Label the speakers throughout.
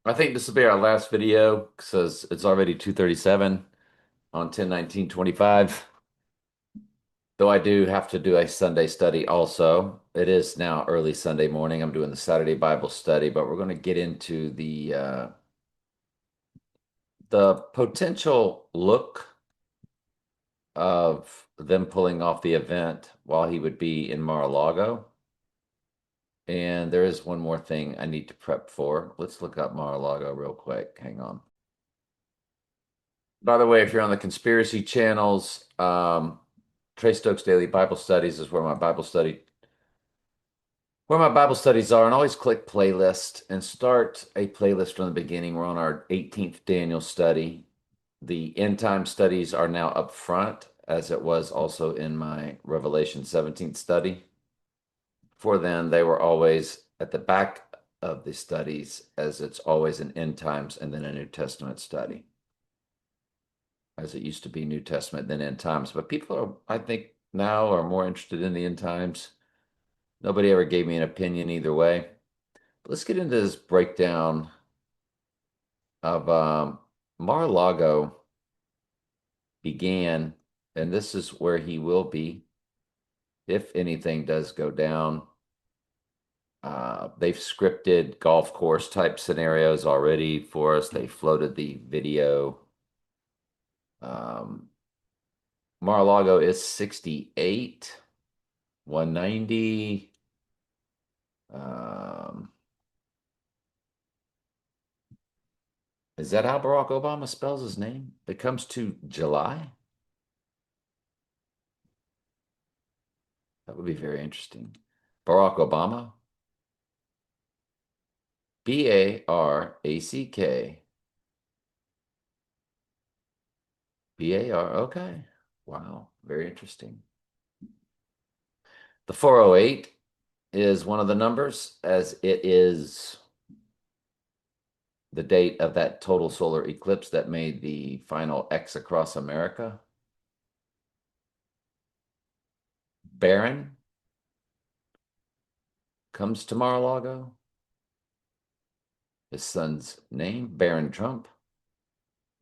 Speaker 1: I think this will be our last video because it's already 2:37 on 10/19/25. Though I do have to do a Sunday study also. It is now early Sunday morning. I'm doing the Saturday Bible study, but we're going to get into the potential look of them pulling off the event while he would be in Mar-a-Lago. And there is one more thing I need to prep for. Let's look up Mar-a-Lago real quick. Hang on. By the way, if you're on the conspiracy channels, Trey Stokes Daily Bible Studies is where my Bible studies are, and always click playlist and start a playlist from the beginning. We're on our 18th Daniel study. The end time studies are now up front, as it was also in my Revelation 17th study. Before then, they were always at the back of the studies, as it's always an end times and then a New Testament study, as it used to be New Testament, then end times. But people are, I think, now are more interested in the end times. Nobody ever gave me an opinion either way. But let's get into this breakdown of Mar-a-Lago began, and this is where he will be if anything does go down. They've scripted golf course type scenarios already for us. They floated the video. Um, Mar-a-Lago is 68, 190. Um, is that how Barack Obama spells his name? It comes to July? That would be very interesting. Barack Obama, Barack. BAR. Okay. Wow. Very interesting. The 408 is one of the numbers, as it is the date of that total solar eclipse that made the final X across America. Barron comes to Mar-a-Lago. His son's name, Barron Trump.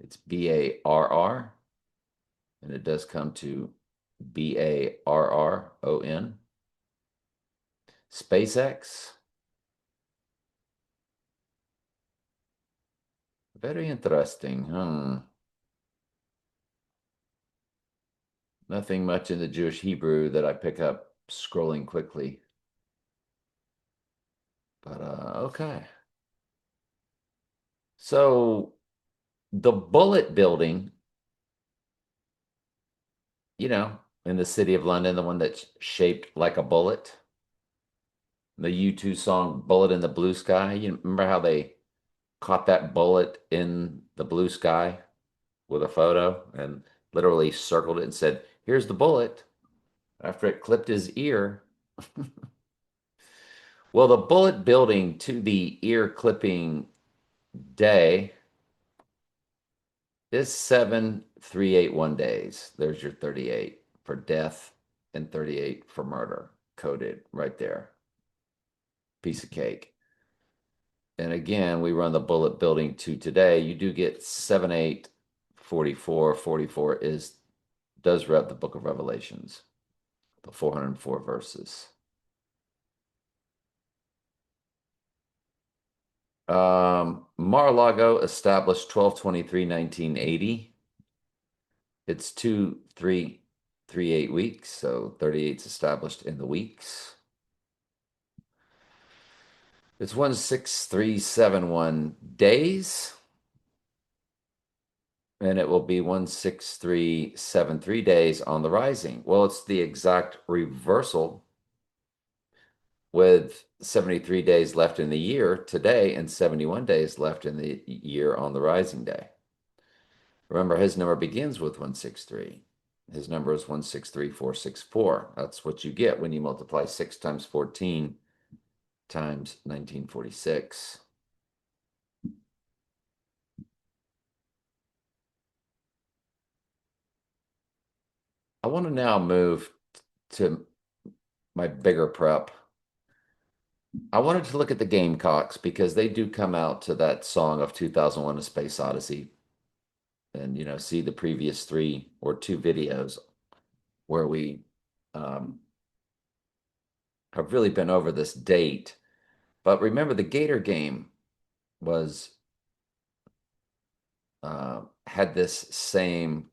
Speaker 1: It's Barr, and it does come to Barron. SpaceX. Very interesting. Nothing much in the Jewish Hebrew that I pick up scrolling quickly. But okay. So the Bullet building, in the city of London, the one that's shaped like a bullet, the U2 song Bullet in the Blue Sky. You remember how they caught that bullet in the blue sky with a photo and literally circled it and said, "Here's the bullet," after it clipped his ear. Well, the bullet building to the ear clipping day is 7,381 days. There's your 38 for death and 38 for murder, coded right there. Piece of cake. And again, we run the bullet building to today. You do get 7, 8, 44. 44 does rep the book of Revelations, the 404 verses. Mar-a-Lago established 12/23/1980. It's 2, 3, 3, 8 weeks, so 38's established in the weeks. It's 16371 days, and it will be 16373 days on the rising. Well, it's the exact reversal with 73 days left in the year today and 71 days left in the year on the rising day. Remember, his number begins with 163. His number is 163464. That's what you get when you multiply 6 times 14 times 1946. I want to now move to my bigger prep. I wanted to look at the Gamecocks because they do come out to that song of 2001: A Space Odyssey and, see the previous three or two videos where we um, have really been over this date. But remember, the Gator game was had this same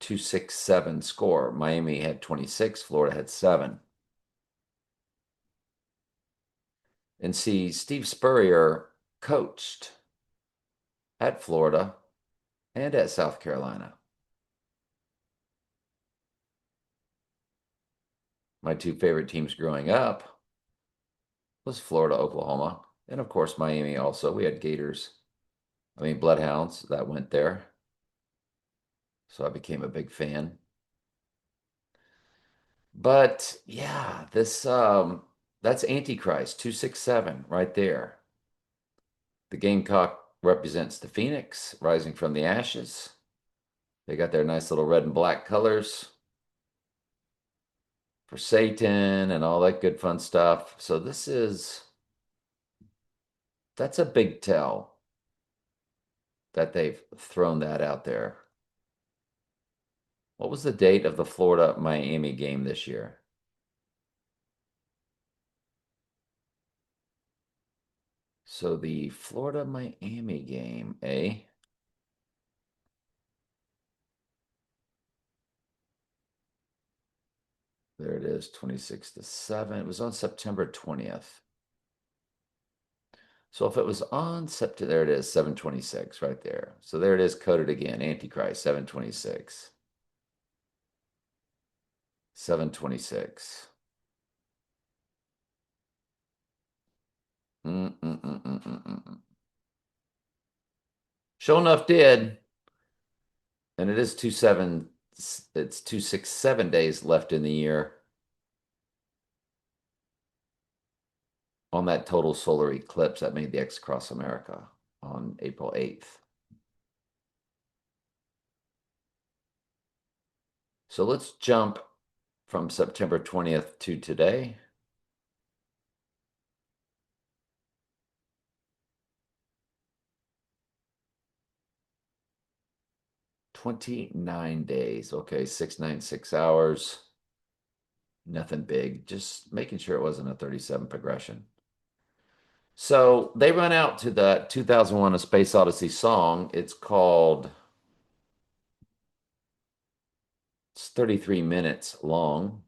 Speaker 1: 267 score. Miami had 26, Florida had 7. And see, Steve Spurrier coached at Florida and at South Carolina. My two favorite teams growing up was Florida, Oklahoma, and of course Miami also. We had Gators, Bloodhounds that went there. So I became a big fan. But yeah, this that's Antichrist 267 right there. The Gamecock represents the phoenix rising from the ashes. They got their nice little red and black colors for Satan and all that good fun stuff. So that's a big tell that they've thrown that out there. What was the date of the Florida Miami game this year? So the Florida Miami game, eh? There it is, 26-7. It was on September 20th. So if it was on September, there it is, 726 right there. So there it is coded again, Antichrist, 726. 726. Mm-mm-mm-mm-mm-mm. Sure enough did. And it is 27, it's 267 days left in the year on that total solar eclipse that made the X across America on April 8th. So let's jump from September 20th to today. "29 days." Okay, 696 hours. Nothing big, just making sure it wasn't a 37 progression. So they run out to the 2001: A Space Odyssey song. It's 33 minutes long.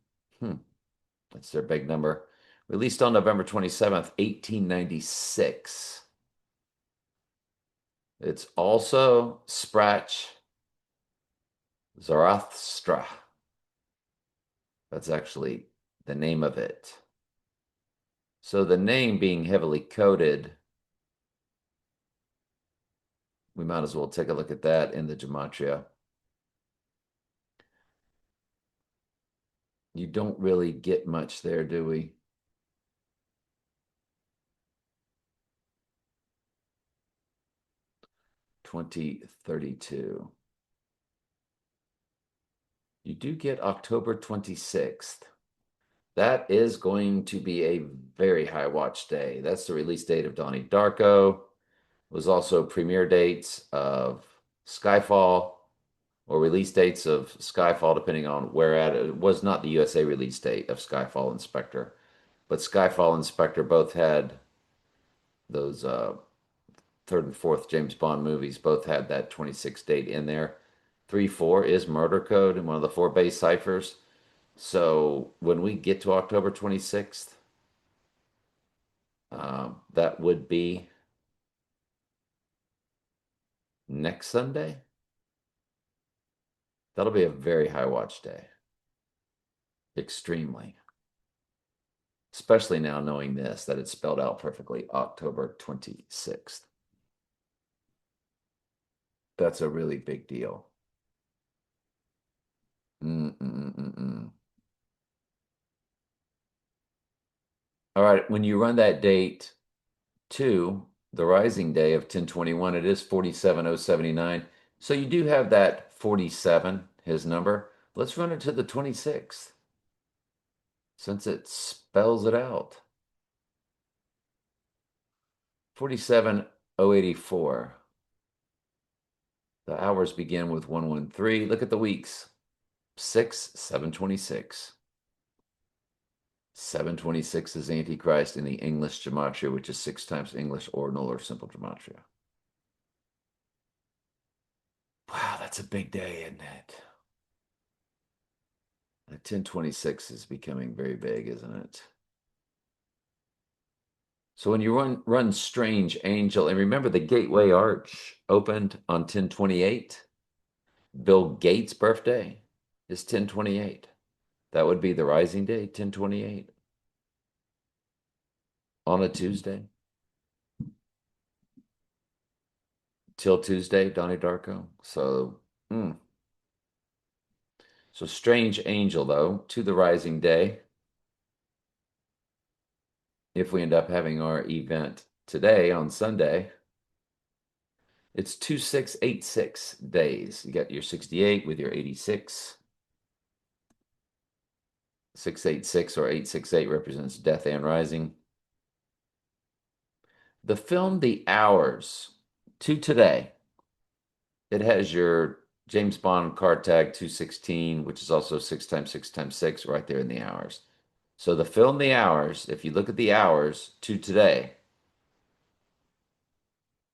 Speaker 1: That's their big number. Released on November 27th, 1896. It's also Sprach Zarathustra. That's actually the name of it. So the name being heavily coded, we might as well take a look at that in the gematria. You don't really get much there, do we? 2032. You do get October 26th. That is going to be a very high watch day. That's the release date of Donnie Darko. It was also premiere dates of Skyfall or release dates of Skyfall, depending on where at. It was not the USA release date of Skyfall and Spectre, but Skyfall and Spectre both had those third and fourth James Bond movies, both had that 26 date in there. 3-4 is murder code in one of the four base ciphers. So when we get to October 26th, that would be next Sunday. That'll be a very high watch day. Extremely. Especially now knowing this, that it's spelled out perfectly, October 26th. That's a really big deal. Mm-mm-mm-mm. All right, when you run that date to the rising day of 1021, it is 47079. So you do have that 47, his number. Let's run it to the 26th since it spells it out. 47,084. The hours begin with 113. Look at the weeks. 6, 726. 726 is Antichrist in the English gematria, which is 6 times English ordinal or simple gematria. Wow, that's a big day, isn't it? 1026 is becoming very big, isn't it? So when you run Strange Angel, and remember the Gateway Arch opened on 1028. Bill Gates' birthday is 1028. That would be the rising day, 1028, on a Tuesday. Till Tuesday, Donnie Darko. So Strange Angel, though, to the rising day. If we end up having our event today on Sunday, it's 2686 days. You got your 68 with your 86. 686 or 868 represents death and rising. The film The Hours to today, it has your James Bond card tag 216, which is also 6 times 6 times 6 right there in the hours. So the film The Hours, if you look at the hours to today,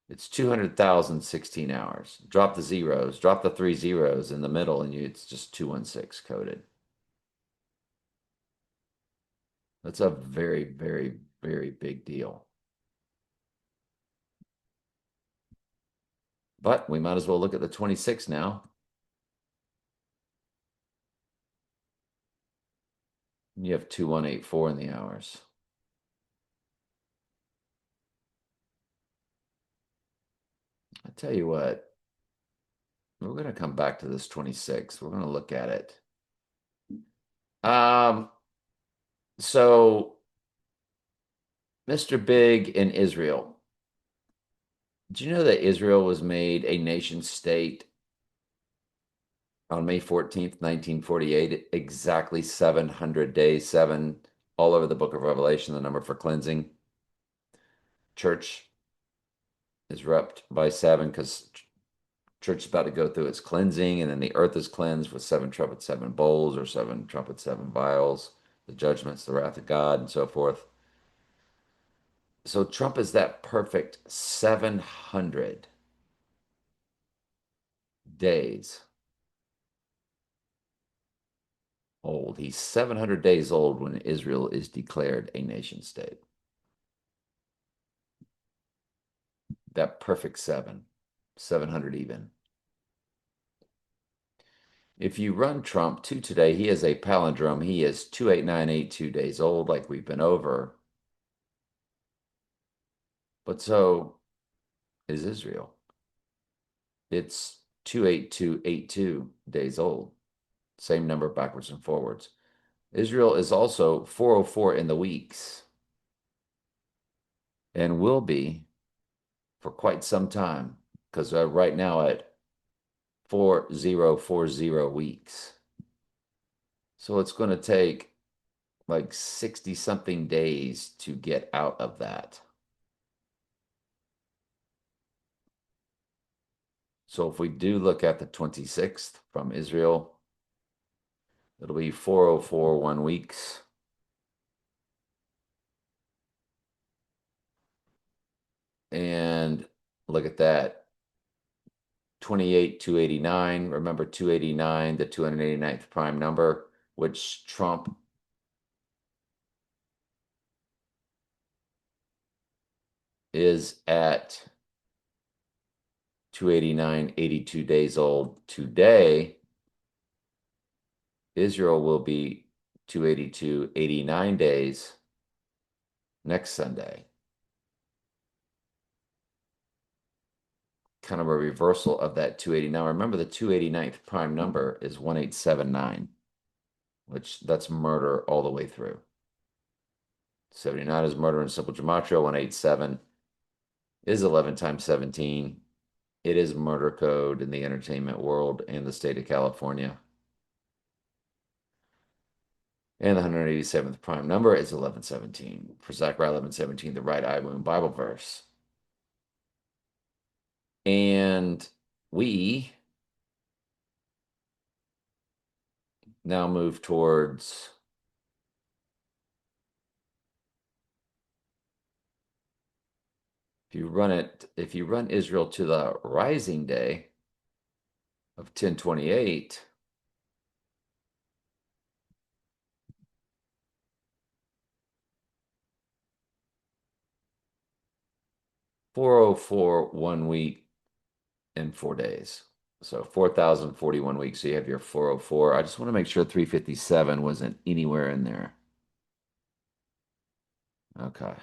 Speaker 1: it's 200,016 hours. Drop the zeros, drop the 3 zeros in the middle, and it's just 216 coded. That's a very, very, very big deal. But we might as well look at the 26 now. You have 2184 in the hours. I tell you what, we're going to come back to this 26. We're going to look at it. So Mr. Big in Israel. Do you know that Israel was made a nation state on May 14th, 1948, exactly 700 days, 7 all over the book of Revelation, the number for cleansing. Church is repped by 7 because church is about to go through its cleansing, and then the earth is cleansed with 7 trumpets, 7 bowls, or 7 trumpets, 7 vials, the judgments, the wrath of God, and so forth. So Trump is that perfect 700 days old. He's 700 days old when Israel is declared a nation state. That perfect 700 even. If you run Trump to today, he is a palindrome. He is 28982 days old, like we've been over. But so is Israel. It's 28282 days old. Same number backwards and forwards. Israel is also 404 in the weeks and will be for quite some time because right now at 4040 weeks. So it's going to take like 60 something days to get out of that. So if we do look at the 26th from Israel, it'll be 4041 weeks. And look at that. 28,289. Remember 289, the 289th prime number, which Trump is at 289, 82 days old today. Israel will be 282, 89 days next Sunday. Kind of a reversal of that 289. Remember the 289th prime number is 1879, which that's murder all the way through. 79 is murder in simple gematria. 187 is 11 times 17. It is murder code in the entertainment world and the state of California. And the 187th prime number is 1117. For Zechariah 1117, the right eye wound Bible verse. And we now move towards, if you run Israel to the rising day of 1028, 404 1 week and 4 days. So 4,041 weeks. So you have your 404. I just want to make sure 357 wasn't anywhere in there. Okay.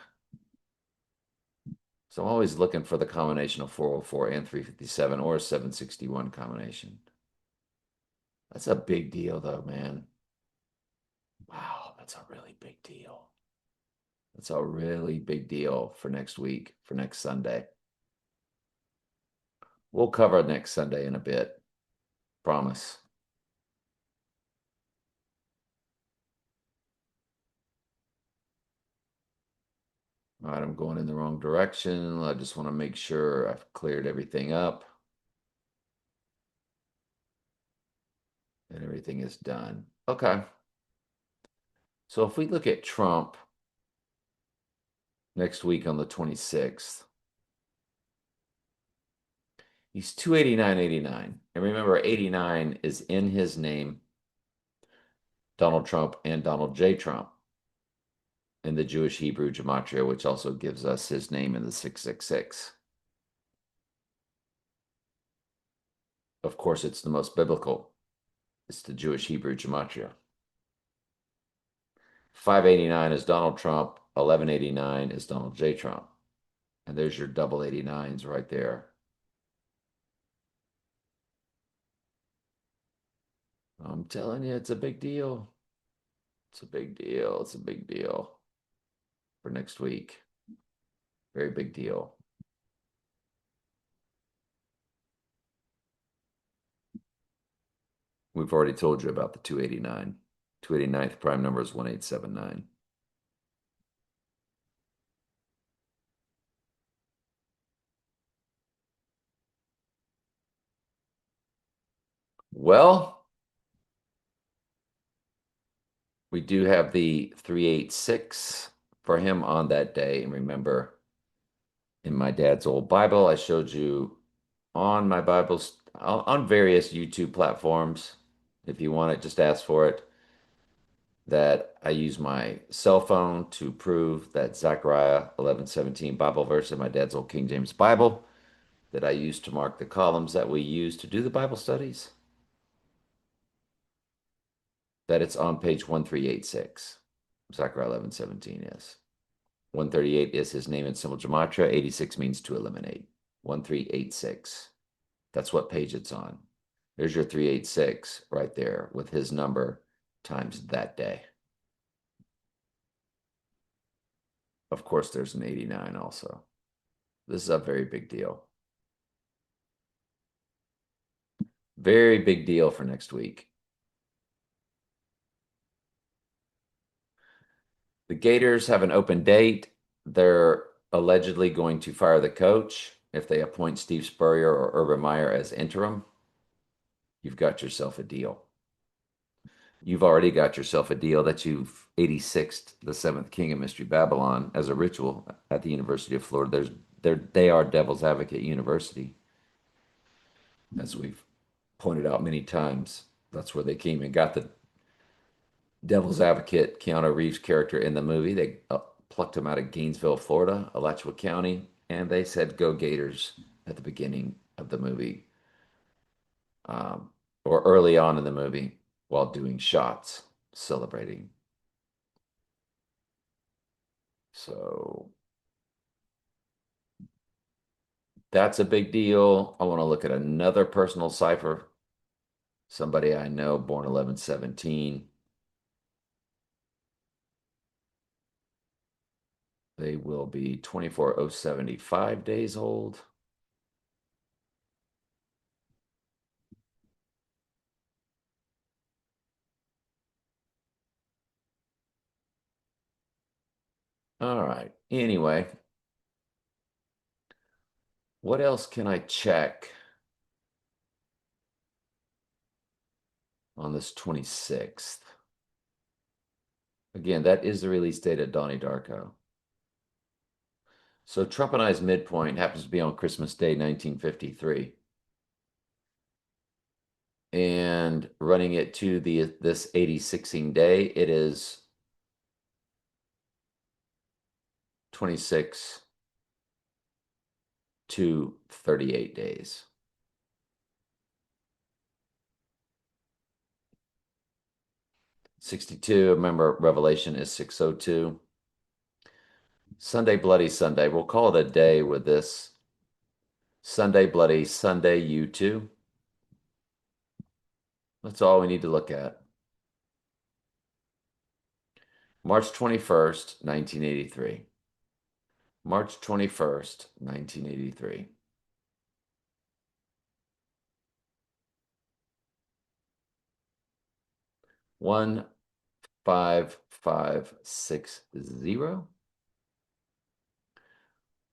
Speaker 1: So I'm always looking for the combination of 404 and 357 or a 761 combination. That's a big deal, though, man. Wow, that's a really big deal. That's a really big deal for next week, for next Sunday. We'll cover next Sunday in a bit. Promise. All right, I'm going in the wrong direction. I just want to make sure I've cleared everything up and everything is done. Okay. So if we look at Trump next week on the 26th, he's 289.89. And remember, 89 is in his name, Donald Trump and Donald J. Trump in the Jewish Hebrew gematria, which also gives us his name in the 666. Of course, it's the most biblical. It's the Jewish Hebrew gematria. 589 is Donald Trump. 1189 is Donald J. Trump. And there's your double 89s right there. I'm telling you, it's a big deal. It's a big deal. It's a big deal for next week. Very big deal. We've already told you about the 289. 289th prime number is 1879. Well, we do have the 386 for him on that day. And remember, in my dad's old Bible, I showed you on my Bibles on various YouTube platforms. If you want it, just ask for it. That I use my cell phone to prove that Zechariah 11:17 Bible verse in my dad's old King James Bible that I use to mark the columns that we use to do the Bible studies, that it's on page 1386. Zechariah 11:17 is. 138 is his name in symbol gematria. 86 means to eliminate. 1386. That's what page it's on. There's your 386 right there with his number times that day. Of course, there's an 89 also. This is a very big deal. Very big deal for next week. The Gators have an open date. They're allegedly going to fire the coach if they appoint Steve Spurrier or Urban Meyer as interim. You've got yourself a deal. You've already got yourself a deal that you've 86th the seventh king of Mystery Babylon as a ritual at the University of Florida. They are Devil's Advocate University, as we've pointed out many times. That's where they came and got the Devil's Advocate Keanu Reeves character in the movie. They plucked him out of Gainesville, Florida, Alachua County, and they said "Go Gators" at the beginning of the movie, or early on in the movie, while doing shots, celebrating. So that's a big deal. I want to look at another personal cipher. Somebody I know, born 1117. They will be 24075 days old. All right. Anyway, What else can I check on this 26th? Again, that is the release date of Donnie Darko. So Trump and I's midpoint happens to be on Christmas Day, 1953. And running it to this 86ing day, it is 26 to 38 days. 62, remember Revelation is 602. Sunday, Bloody Sunday. We'll call it a day with this. Sunday, Bloody Sunday, U2. That's all we need to look at. March 21st, 1983. March 21st, 1983. 15560.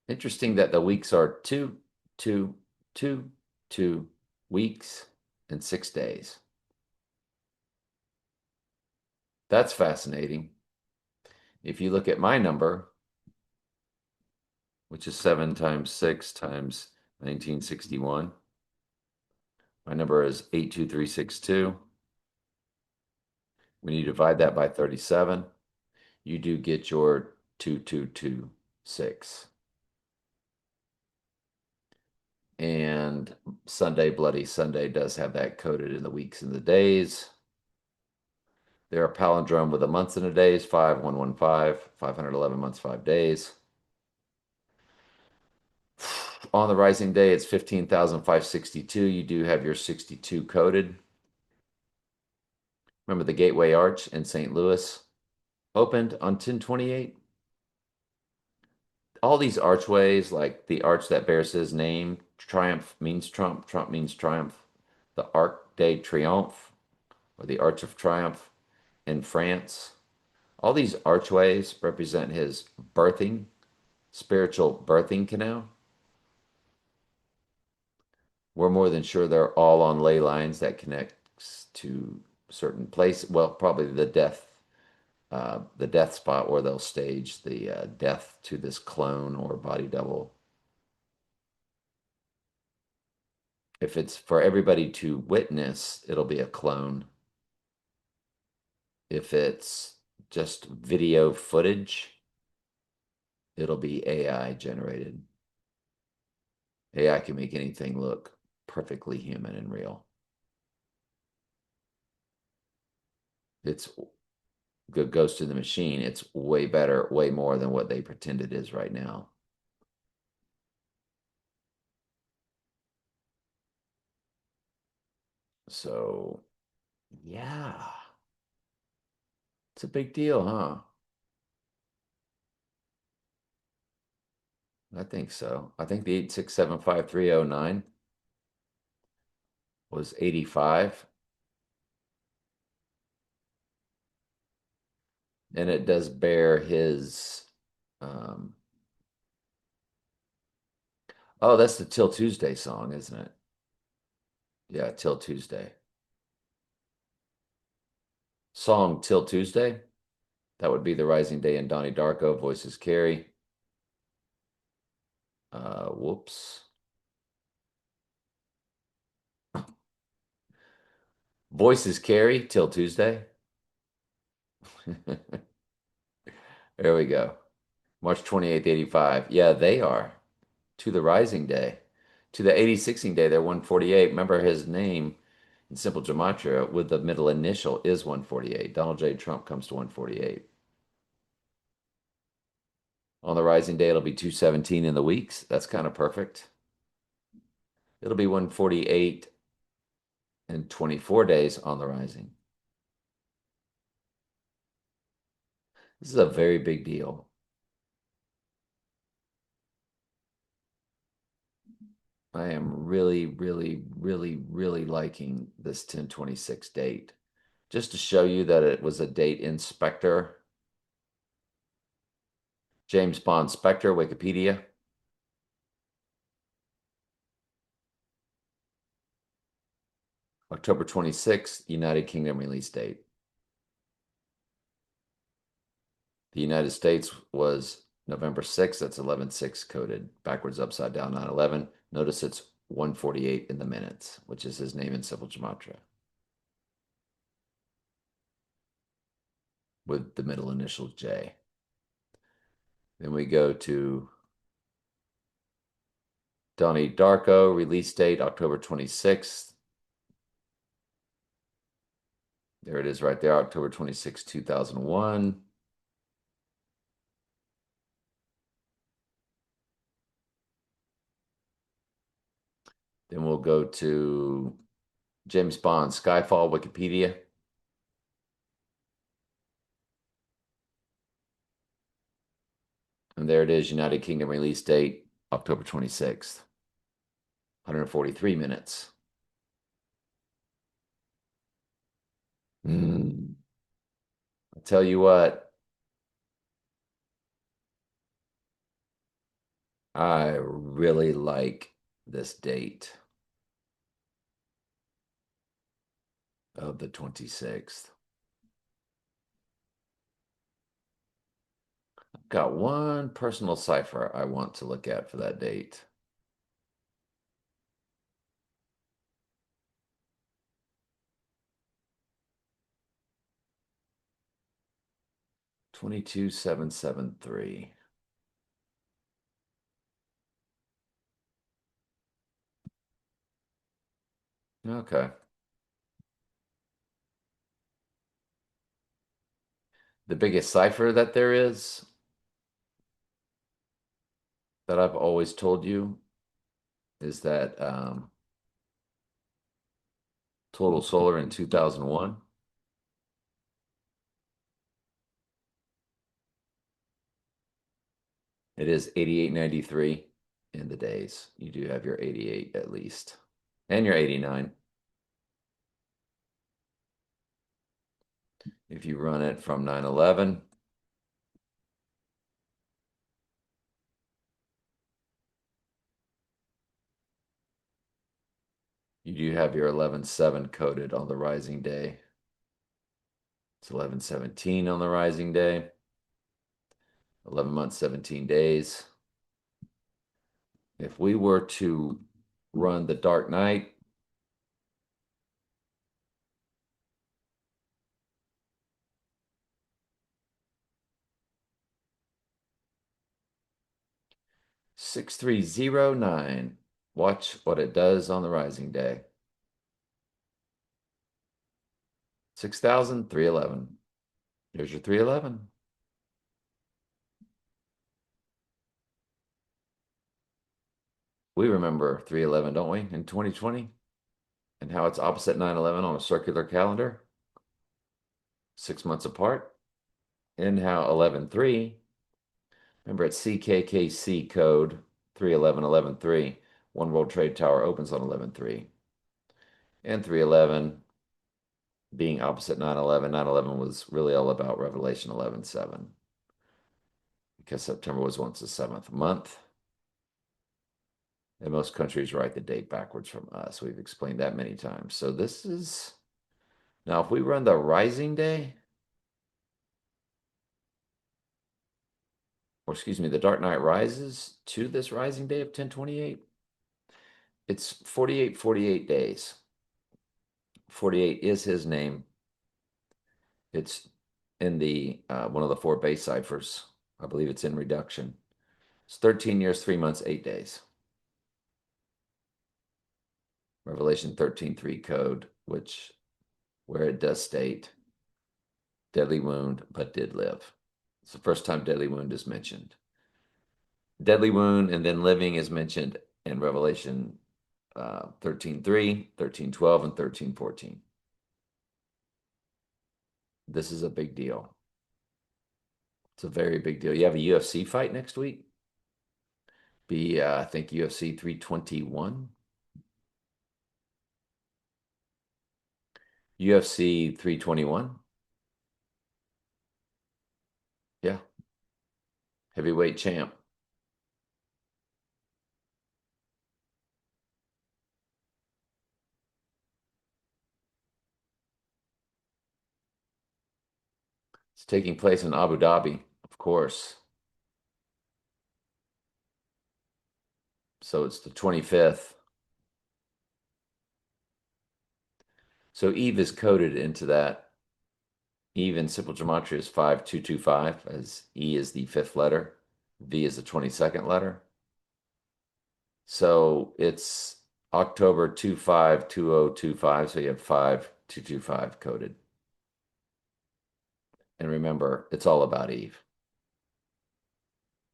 Speaker 1: Interesting that the weeks are 2 weeks and 6 days. That's fascinating. If you look at my number, which is 7 times 6 times 1961, my number is 82362. When you divide that by 37, you do get your 2226. And Sunday, Bloody Sunday does have that coded in the weeks and the days. There are palindrome with the months and the days, 5115, 511 months, 5 days. On the rising day, it's 15,562. You do have your 62 coded. Remember the Gateway Arch in St. Louis opened on 10/28? All these archways, like the arch that bears his name, Triumph means Trump, Trump means triumph. The Arc de Triomphe, or the Arch of Triumph in France. All these archways represent his birthing, spiritual birthing canal. We're more than sure they're all on ley lines that connects to certain place. Well, probably the death spot where they'll stage the death to this clone or body double. If it's for everybody to witness, it'll be a clone. If it's just video footage, it'll be AI generated. AI can make anything look perfectly human and real. It's good Ghost in the Machine. It's way better, way more than what they pretend it is right now. So, yeah, it's a big deal, huh? I think so. I think the 8675309 was 85. And it does bear his um oh, that's the Till Tuesday song, isn't it? Yeah, Till Tuesday. Song Till Tuesday. That would be The Rising Day and Donnie Darko, voices Carey. Whoops. Voices Carey, Till Tuesday. There we go. March 28th, 85. Yeah, they are. To the Rising Day. To the 86ing day, they're 148. Remember his name in simple gematria with the middle initial is 148. Donald J. Trump comes to 148. On the rising day, it'll be 217 in the weeks. That's kind of perfect. It'll be 148 and 24 days on the rising. This is a very big deal. I am really, really, really, really liking this 10/26 date. Just to show you that it was a date in Spectre. James Bond Spectre, Wikipedia. October 26th, United Kingdom release date. The United States was November 6th. That's 11/6 coded. Backwards, upside down, 9/11. Notice it's 148 in the minutes, which is his name in simple gematria, with the middle initial J. Then we go to Donnie Darko, release date October 26th. There it is right there, October 26, 2001. Then we'll go to James Bond, Skyfall, Wikipedia. And there it is, United Kingdom release date, October 26th. 143 minutes. I tell you what, I really like this date of the 26th. I've got one personal cipher I want to look at for that date. $22,773. Okay. The biggest cipher that there is that I've always told you is that total solar in 2001. It is 88.93 in the days. You do have your 88 at least, and your 89. If you run it from 9/11, you do have your 11/7 coded on the rising day. It's 11/17 on the rising day. 11 months, 17 days. If we were to run the Dark Knight, $6,309. Watch what it does on the rising day. 6,311. Here's your 311. We remember 311, don't we, in 2020? And how it's opposite 9/11 on a circular calendar, 6 months apart. And how 11/3, remember it's CKKC code 311-11/3. One World Trade Tower opens on 11/3. And 311 being opposite 9/11. 9/11 was really all about Revelation 11:7, because September was once the seventh month. And most countries write the date backwards from us. We've explained that many times. So this is, now if we run the rising day, or excuse me, the Dark Knight Rises to this rising day of 10/28, it's 48 days. 48 is his name. It's in the one of the four base ciphers. I believe it's in reduction. It's 13 years, 3 months, 8 days. Revelation 13:3 code, which where it does state deadly wound, but did live. It's the first time deadly wound is mentioned. Deadly wound and then living is mentioned in Revelation 13:3, 13:12, and 13:14. This is a big deal. It's a very big deal. You have a UFC fight next week. I think UFC 321. UFC 321. Yeah. Heavyweight champ. It's taking place in Abu Dhabi, of course. So it's the 25th. So Eve is coded into that. Eve in simple gematria is 5225, as E is the fifth letter, V is the 22nd letter. So it's October 252025. So you have 5225 coded. And remember, it's all about Eve.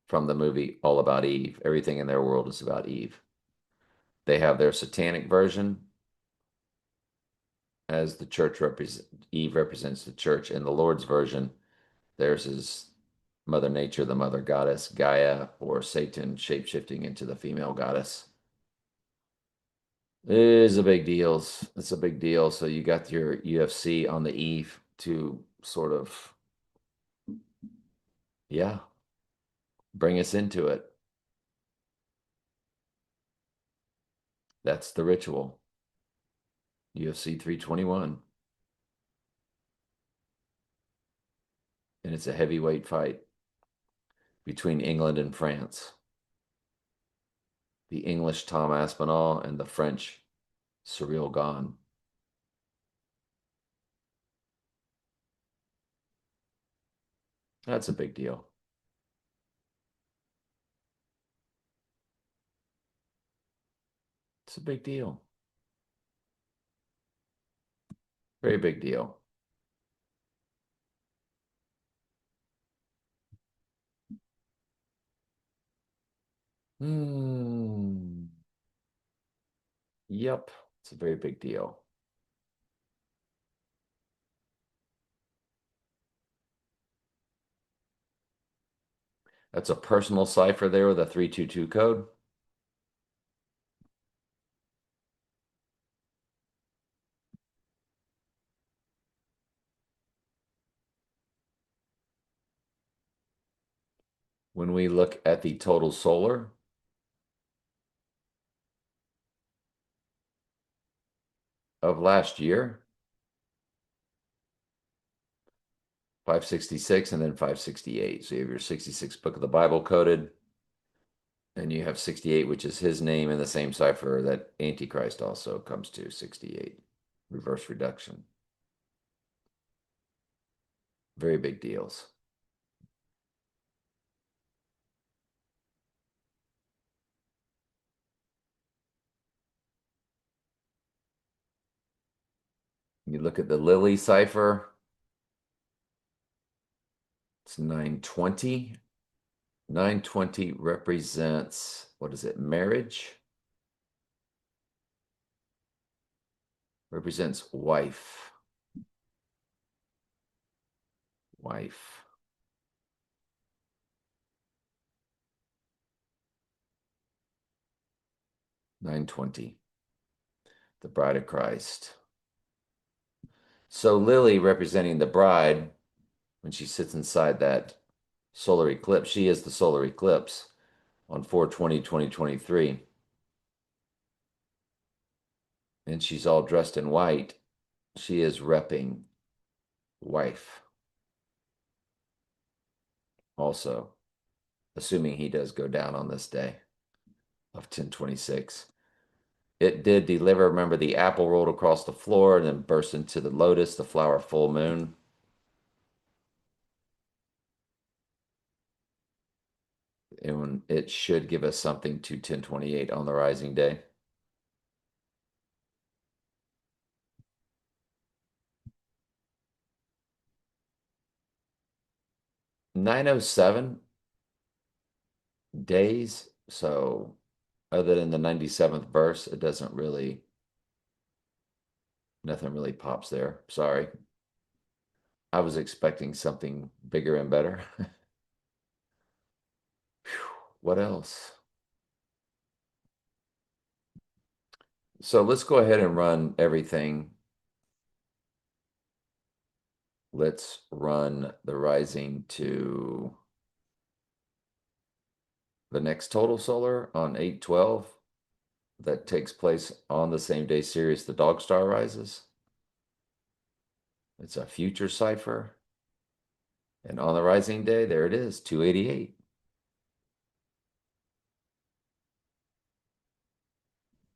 Speaker 1: From the movie All About Eve. Everything in their world is about Eve. They have their satanic version, as the church represents, Eve represents the church. In the Lord's version, theirs is Mother Nature, the mother goddess, Gaia, or Satan shapeshifting into the female goddess. It is a big deal. It's a big deal. So you got your UFC on the eve to sort of, yeah, bring us into it. That's the ritual. UFC 321. And it's a heavyweight fight between England and France. The English Tom Aspinall and the French Cyril Gane. That's a big deal. It's a big deal. Very big deal. Hmm. Yep. It's a very big deal. That's a personal cipher there with a 322 code. When we look at the total solar of last year, 566 and then 568. So you have your 66 book of the Bible coded, and you have 68, which is his name in the same cipher that Antichrist also comes to, 68. Reverse reduction. Very big deals. You look at the Lily cipher, it's 920. 920 represents, what is it, marriage? Represents wife. Wife. 920. The bride of Christ. So Lily representing the bride, when she sits inside that solar eclipse, she is the solar eclipse on 4/20/2023. And she's all dressed in white. She is repping wife. Also, assuming he does go down on this day of 10/26. It did deliver. Remember, the apple rolled across the floor and then burst into the lotus, the flower full moon. And it should give us something to 10/28 on the rising day. 907 days. So other than the 97th verse, it doesn't really, nothing really pops there. Sorry. I was expecting something bigger and better. What else? So let's go ahead and run everything. Let's run the rising to the next total solar on 8/12 that takes place on the same day Sirius the dog star rises. It's a future cipher. And on the rising day, there it is, 288.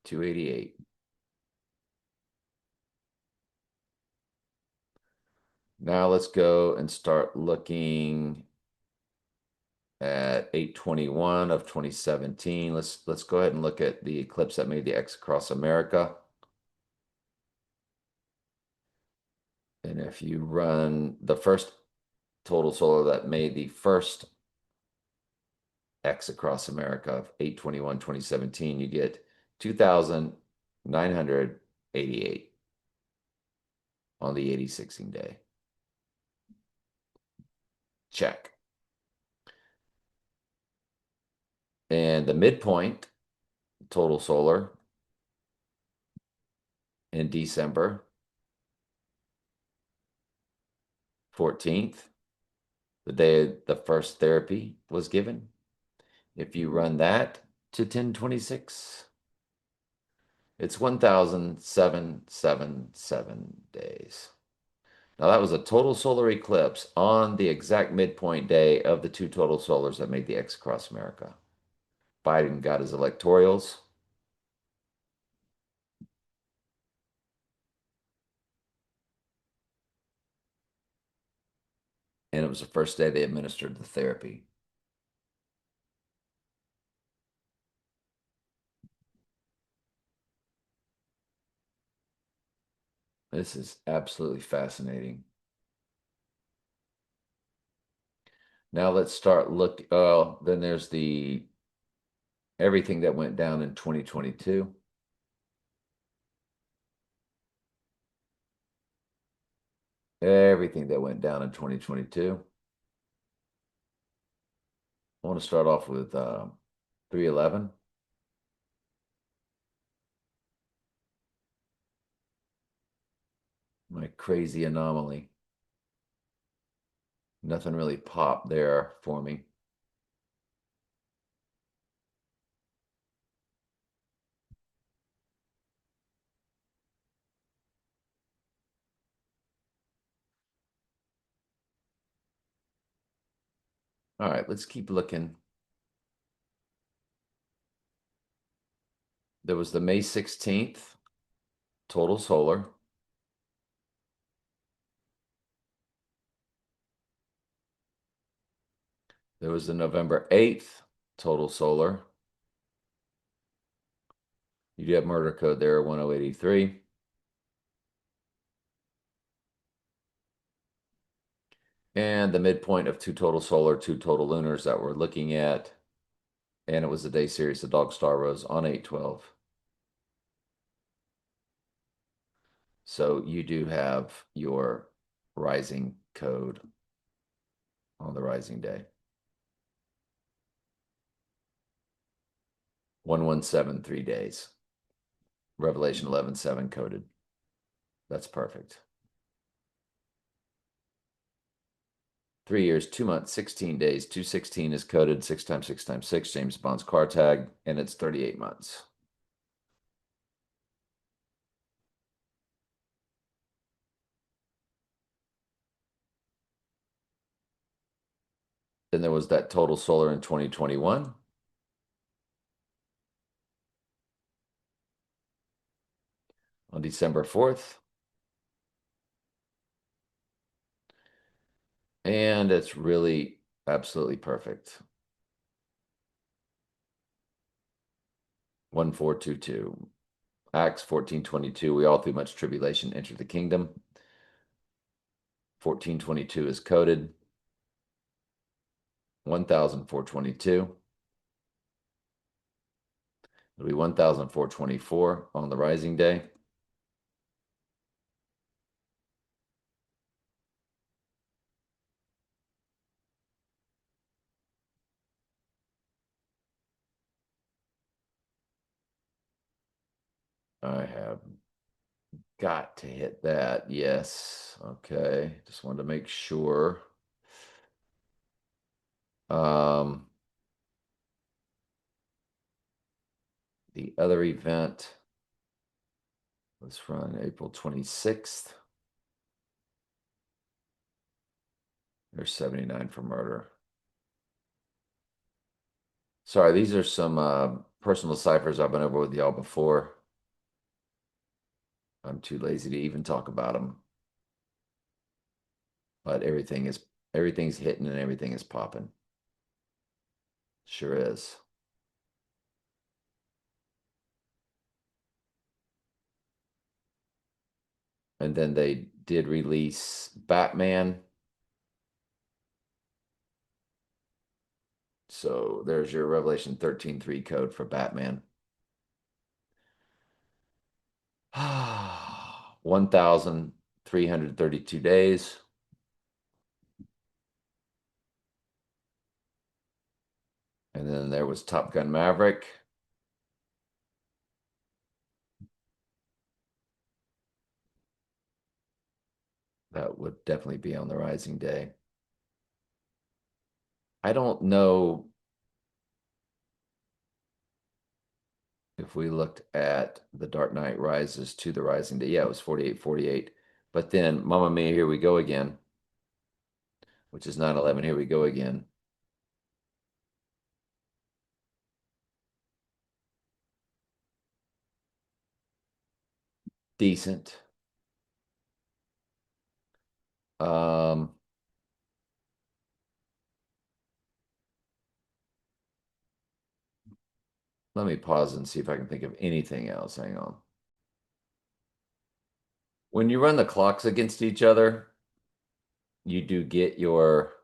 Speaker 1: 288. Now let's go and start looking at 8/21 of 2017. Let's go ahead and look at the eclipse that made the X across America. And if you run the first total solar that made the first X across America of 8/21/2017, you get 2,988 on the 80/16 day. Check. And the midpoint total solar in December 14th, the day the first therapy was given. If you run that to 10/26, it's 1,777 days. Now that was a total solar eclipse on the exact midpoint day of the two total solars that made the X across America. Biden got his electorals. And it was the first day they administered the therapy. This is absolutely fascinating. Now let's start look. Oh, then there's the everything that went down in 2022. Everything that went down in 2022. I want to start off with 311. My crazy anomaly. Nothing really popped there for me. All right, let's keep looking. There was the May 16th total solar. There was the November 8th total solar. You do have murder code there, 1083. And the midpoint of two total solar, two total lunars that we're looking at. And it was the day series of Dog Star Rose on 8/12. So you do have your rising code on the rising day. 1173 days. Revelation 11:7 coded. That's perfect. 3 years, 2 months, 16 days. 216 is coded 6 times 6 times 6, James Bond's car tag, and it's 38 months. Then there was that total solar in 2021. On December 4th. And it's really absolutely perfect. 1422. Acts 14:22. We all through much tribulation entered the kingdom. 14:22 is coded. 1,422. It'll be 1,424 on the rising day. I have got to hit that. Yes. Okay. Just wanted to make sure. The other event was from April 26th. There's 79 for murder. Sorry, these are some personal ciphers I've been over with y'all before. I'm too lazy to even talk about them. But everything's hitting and everything is popping. Sure is. And then they did release Batman. So there's your Revelation 13:3 code for Batman. 1,332 days. And then there was Top Gun Maverick. That would definitely be on the rising day. I don't know if we looked at The Dark Knight Rises to the rising day. Yeah, it was 48:48. But then Mamma Mia, Here We Go Again, which is 9/11, Here We Go Again. Decent. Um, Let me pause and see if I can think of anything else. Hang on. When you run the clocks against each other, you do get your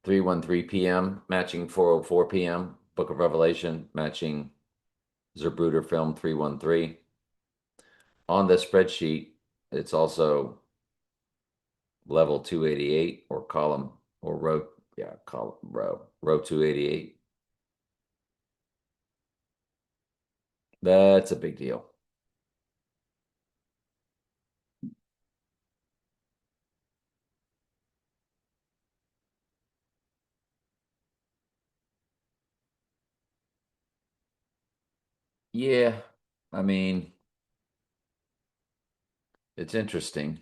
Speaker 1: 3:13 p.m. matching 4:04 p.m. Book of Revelation matching Zapruder film 3:13. On the spreadsheet, it's also level 288 or column or row, yeah, column row 288. That's a big deal. Yeah, I mean, it's interesting.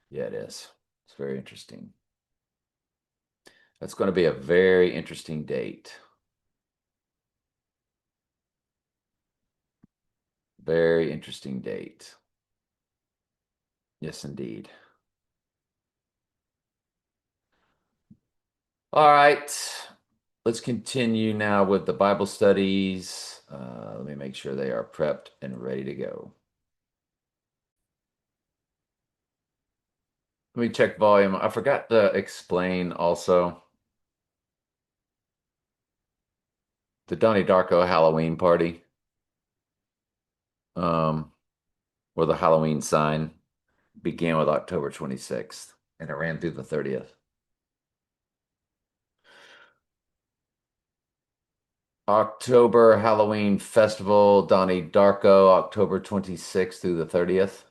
Speaker 1: Yeah, it is. It's very interesting. That's going to be a very interesting date. Very interesting date. Yes, indeed. All right. Let's continue now with the Bible studies. Let me make sure they are prepped and ready to go. Let me check volume. I forgot to explain also the Donnie Darko Halloween party, um, or the Halloween sign began with October 26th and it ran through the 30th. October Halloween Festival, Donnie Darko, October 26th through the 30th.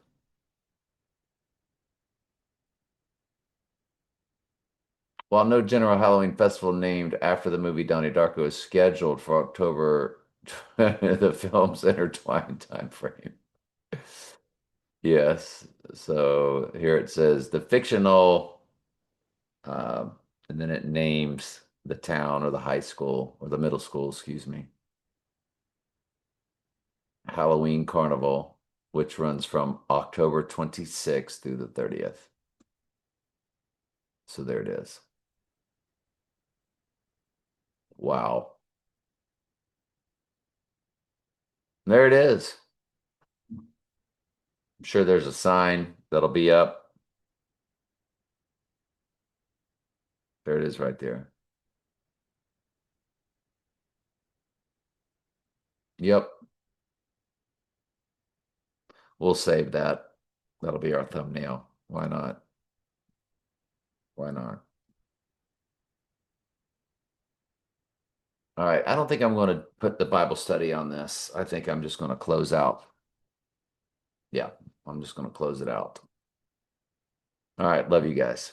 Speaker 1: While no general Halloween festival named after the movie Donnie Darko is scheduled for October, the film's intertwined time frame. Yes. So here it says the fictional, uh, and then it names the town or the high school or the middle school, excuse me. Halloween Carnival, which runs from October 26th through the 30th. So there it is. Wow. There it is. I'm sure there's a sign that'll be up. There it is right there. Yep. We'll save that. That'll be our thumbnail. Why not? Why not? All right. I don't think I'm going to put the Bible study on this. I think I'm just going to close out. Yeah, I'm just going to close it out. All right. Love you guys.